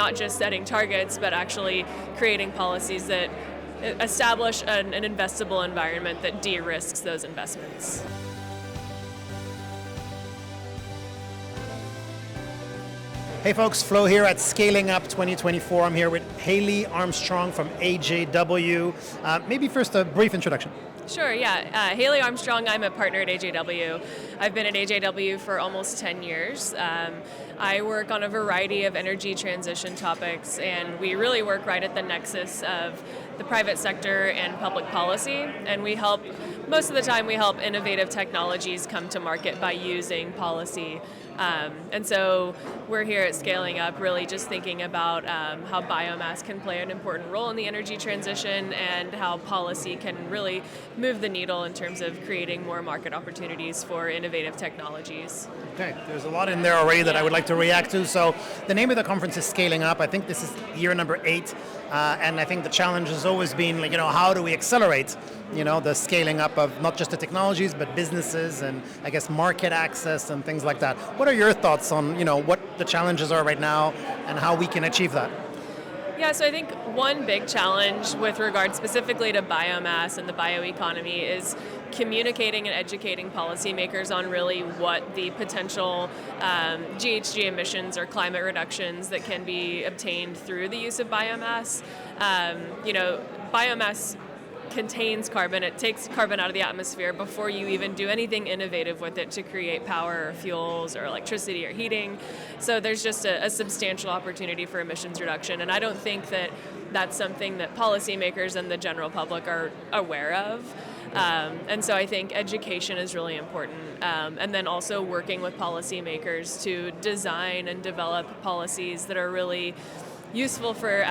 not just setting targets, but actually creating policies that establish an investable environment that de-risks those investments. Hey folks, Flo here at Scaling Up 2024. I'm here with Haley Armstrong from AJW. Maybe first a brief introduction. Sure, yeah. Haley Armstrong, I'm a partner at AJW. I've been at AJW for almost 10 years. I work on a variety of energy transition topics, and we really work right at the nexus of the private sector and public policy. And we help, most of the time, we help innovative technologies come to market by using policy. And so we're here at Scaling Up really just thinking about how biomass can play an important role in the energy transition and how policy can really move the needle in terms of creating more market opportunities for innovative technologies. Okay, there's a lot in there already that I would like to react to. So the name of the conference is Scaling Up. I think this is year number 8. And I think the challenge has always been, like, how do we accelerate, the scaling up of not just the technologies, but businesses and I guess market access and things like that. What are your thoughts on, what the challenges are right now and how we can achieve that? Yeah, so I think one big challenge with regard specifically to biomass and the bioeconomy is communicating and educating policymakers on really what the potential GHG emissions or climate reductions that can be obtained through the use of biomass. Biomass contains carbon. It takes carbon out of the atmosphere before you even do anything innovative with it to create power or fuels or electricity or heating. So there's just a substantial opportunity for emissions reduction. And I don't think that that's something that policymakers and the general public are aware of. And so I think education is really important. And then also working with policymakers to design and develop policies that are really useful for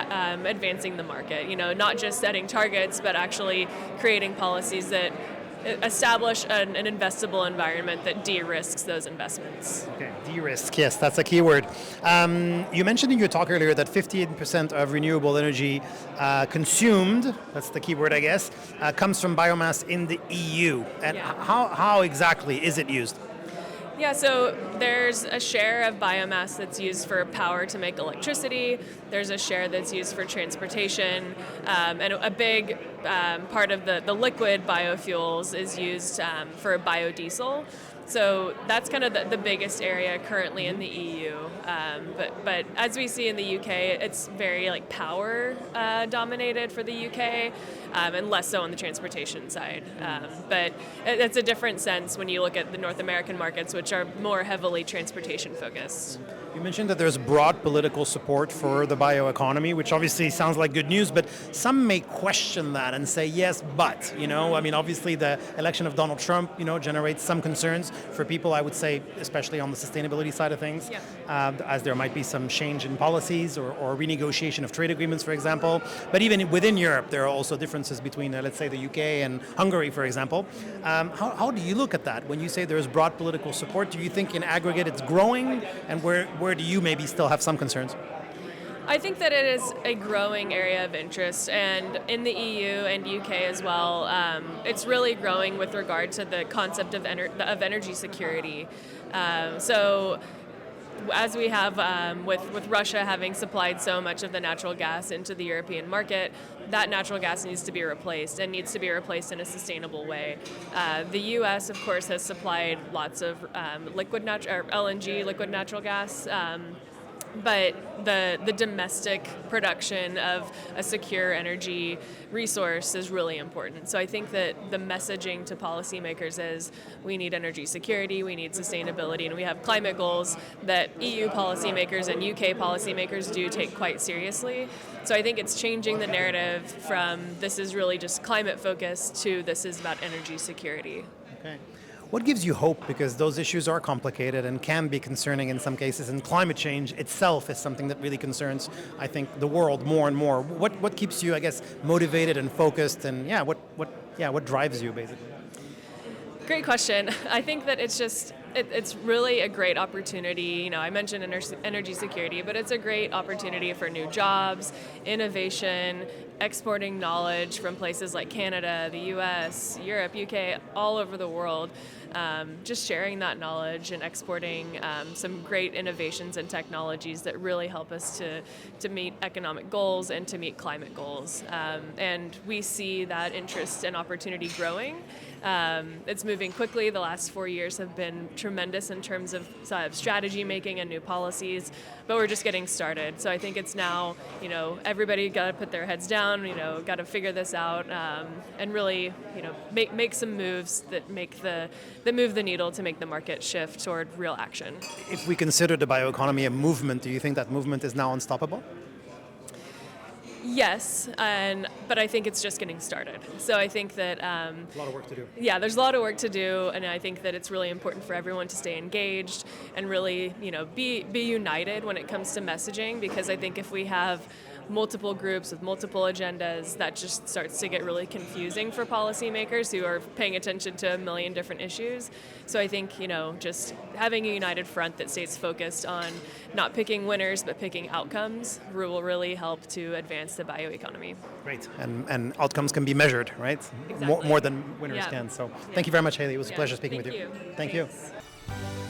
advancing the market. Not just setting targets, but actually creating policies that establish an investable environment that de-risks those investments. Okay, de-risk, yes, that's a key word. You mentioned in your talk earlier that 58% of renewable energy consumed, that's the key word I guess, comes from biomass in the EU. And how exactly is it used? Yeah, so there's a share of biomass that's used for power to make electricity. There's a share that's used for transportation. And a big part of the liquid biofuels is used for biodiesel. So that's kind of the biggest area currently in the EU. But as we see in the UK, it's very power dominated for the UK, and less so on the transportation side. But it's a different sense when you look at the North American markets, which are more heavily transportation focused. You mentioned that there's broad political support for the bioeconomy, which obviously sounds like good news, but some may question that and say, yes, but, obviously the election of Donald Trump, generates some concerns for people, I would say, especially on the sustainability side of things, as there might be some change in policies or renegotiation of trade agreements, for example. But even within Europe, there are also differences between, let's say, the UK and Hungary, for example. How do you look at that? When you say there's broad political support, do you think in aggregate it's growing? And where do you maybe still have some concerns? I think that it is a growing area of interest, and in the EU and UK as well, it's really growing with regard to the concept of energy security. So as we have with Russia having supplied so much of the natural gas into the European market, that natural gas needs to be replaced and needs to be replaced in a sustainable way. The U.S., of course, has supplied lots of LNG, liquid natural gas, but the domestic production of a secure energy resource is really important. So I think that the messaging to policymakers is we need energy security, we need sustainability, and we have climate goals that EU policymakers and UK policymakers do take quite seriously. So I think it's changing the narrative from this is really just climate focused to this is about energy security. Okay. What gives you hope? Because those issues are complicated and can be concerning in some cases, and climate change itself is something that really concerns, I think, the world more and more. What keeps you, I guess, motivated and focused, and what drives you, basically? Great question. I think that it's really a great opportunity. I mentioned energy security, but it's a great opportunity for new jobs, innovation, exporting knowledge from places like Canada, the US, Europe, UK, all over the world, just sharing that knowledge and exporting some great innovations and technologies that really help us to meet economic goals and to meet climate goals. And we see that interest and opportunity growing. It's moving quickly. The last 4 years have been tremendous in terms of strategy making and new policies, but we're just getting started. So I think it's now, everybody got to put their heads down, got to figure this out, and really, make some moves that move the needle to make the market shift toward real action. If we consider the bioeconomy a movement, do you think that movement is now unstoppable? Yes, but I think it's just getting started. So I think that A lot of work to do. yeah, there's a lot of work to do, and I think that it's really important for everyone to stay engaged and really, be united when it comes to messaging. Because I think if we have multiple groups with multiple agendas, that just starts to get really confusing for policymakers who are paying attention to a million different issues. So I think, just having a united front that stays focused on not picking winners but picking outcomes will really help to advance the bioeconomy. Great. And outcomes can be measured, right? Exactly. More than winners Yeah. can. So Yeah. thank you very much, Haley. It was a Yeah. pleasure speaking Thank with you. you. Thank Thanks. you.